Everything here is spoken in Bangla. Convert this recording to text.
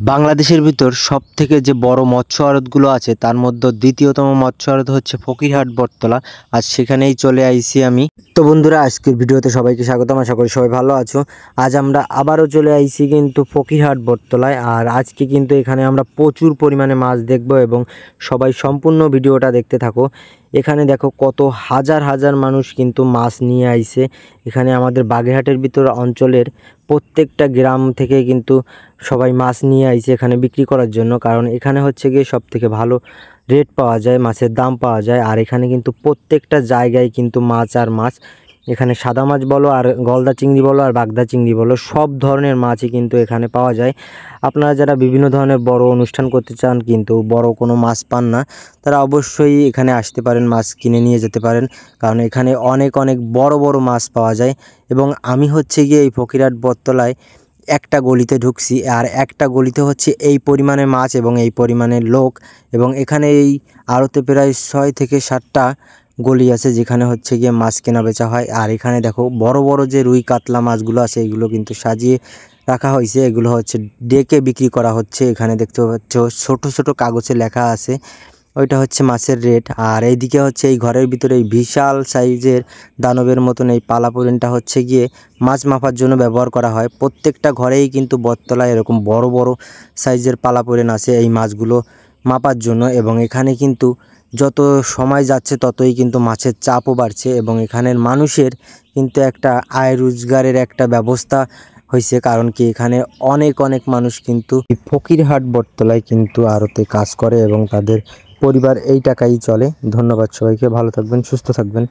বাংলাদেশের ভিতর সবথেকে যে বড় মৎস্য আড়তগুলো আছে তার মধ্যে দ্বিতীয়তম মৎস্য আড়ত হচ্ছে ফকিরহাট বটতলা। আজ সেখানেই চলে আইছি আমি। তো বন্ধুরা, আজকের ভিডিওতে সবাইকে স্বাগতম। আশা করি সবাই ভালো আছো। আজ আমরা আবারও চলে আইছি কিন্তু ফকিরহাট বটতলায়। আর আজকে কিন্তু এখানে আমরা প্রচুর পরিমাণে মাছ দেখব এবং সবাই সম্পূর্ণ ভিডিওটা দেখতে থাকো। এখানে দেখো কত হাজার হাজার মানুষ কিন্তু মাছ নিয়ে আইছে। এখানে আমাদের বাগেরহাটের ভিতর অঞ্চলের প্রত্যেকটা গ্রাম থেকে কিন্তু সবাই মাছ নিয়ে আইছে এখানে বিক্রি করার জন্য। কারণ এখানে হচ্ছে গিয়ে সবথেকে ভালো রেট পাওয়া যায়, মাছের দাম পাওয়া যায়। আর এখানে কিন্তু প্রত্যেকটা জায়গায় কিন্তু মাছ আর মাছ, এখানে সাদা মাছ বলো আর গলদা চিংড়ি বলো আর বাগদা চিংড়ি বলো, সব ধরনের মাছই কিন্তু এখানে পাওয়া যায়। আপনারা যারা বিভিন্ন ধরনের বড় অনুষ্ঠান করতে চান কিন্তু বড় কোনো মাছ পান না, তারা অবশ্যই এখানে আসতে পারেন, মাছ কিনে নিয়ে যেতে পারেন। কারণ এখানে অনেক অনেক বড় বড় মাছ পাওয়া যায়। এবং আমি হচ্ছে গিয়ে এই ফকিরহাট বটতলায় একটা গলিতে ঢুকছি, আর একটা গলিতে হচ্ছে এই পরিমাণে মাছ এবং এই পরিমাণে লোক। এবং এখানে এই আড়তে প্রায় 6 থেকে 7টা গলি আছে যেখানে হচ্ছে গিয়ে মাছ কেনা বেচা হয়। আর এখানে দেখো বড় বড় যে রুই কাতলা মাছগুলো আছে এগুলো কিন্তু সাজিয়ে রাখা হয়েছে। এগুলো হচ্ছে ডেকে বিক্রি করা হচ্ছে। এখানে দেখতে পাচ্ছ ছোট ছোট কাগজে লেখা আছে, ওইটা হচ্ছে মাছের রেট। আর এইদিকে হচ্ছে এই ঘরের ভিতরে এই বিশাল সাইজের দানবের মতন এই পালাপুরিনটা হচ্ছে গিয়ে মাছ মাপার জন্য ব্যবহার করা হয়। প্রত্যেকটা ঘরেই কিন্তু বটতলায় এরকম বড় বড় সাইজের পালাপুরিন আছে এই মাছগুলো মাপার জন্য। এবং এখানে কিন্তু যত সময় যাচ্ছে ততই কিন্তু মাছের চাপও বাড়ছে এবং এখানের মানুষের কিন্তু একটা আয় রোজগারের একটা ব্যবস্থা হয়েছে। কারণ কি এখানে অনেক অনেক মানুষ কিন্তু ফকিরহাট বটতলায় কিন্তু আড়তে কাজ করে এবং তাদের পরিবার এই টাকাই চলে। ধন্যবাদ সবাইকে, ভালো থাকবেন, সুস্থ থাকবেন।